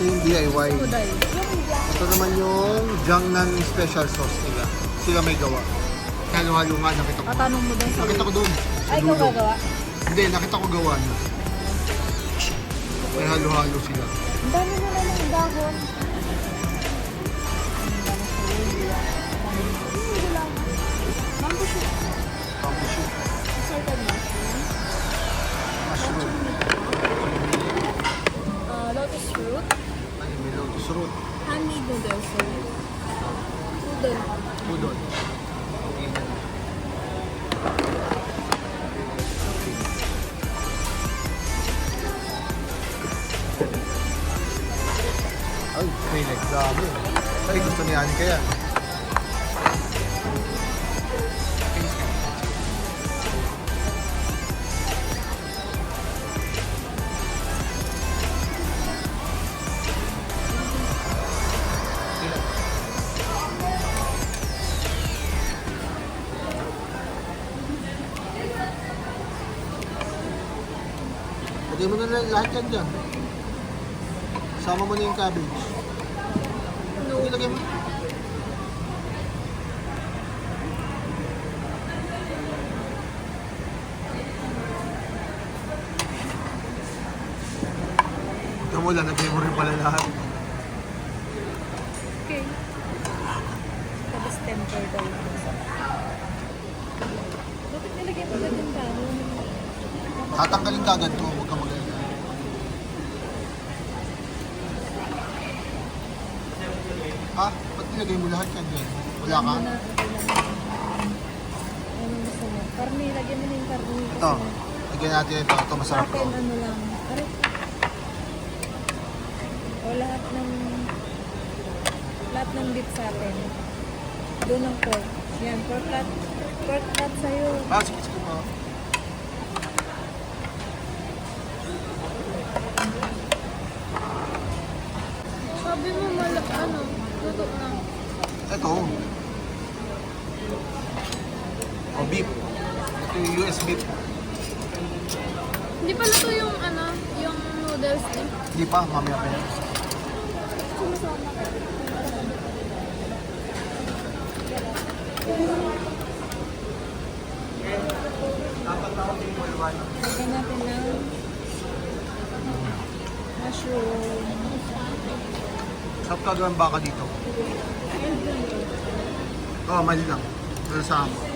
yung DIY. Uday. Ito naman yung Jiangnan special sauce nila. Sila may gawa. Halo-halo nga, nakita ko. Tanong mo doon sa... Nakita ko doon. Ay, ikaw gagawa? Hindi, nakita ko gawa niya. May halo-halo sila. Ang dami na lang ng dahon. Mango shoot. Bamboo shoot. Assorted mushroom. Mushroom. Lotus fruit. Ay, may lotus root. Handmade noodles. Udon. Udon. Ay, may nagdami. Ay, gusto ni Ani kaya. Lagay mo na lang lahat yan dyan. Sama mo na yung cabbage. No. Sige, lagay mo. Ito mo lang, lagay mo rin pala lahat. Okay. Tapos temper daw. Bakit nilagay mo ganyan dahon? Tatanggalin ka agad to, huwag ka mag-alala. Ha? Ba't nilagay mo lahat yan dyan? Wala ka? Ano gusto mo? Karne, lagyan mo na yung karne. Ito, lagyan natin ito. Ito masarap to. Akin, ano lang. Aray. O lahat ng beef sa atin. Doon ang pork. Yan, pork cut. Pork cut sa'yo. Ah, sige, sige pa. Sabi mo malak, luto na. Ito. Oh, beef. Ito yung US beef. Hindi pala to yung yung noodles din. Hindi pa, mamaya pa yan. Lagyan natin ng mushroom. Sarap ka gawin baka dito. Oo, mali lang. Pero sa amo.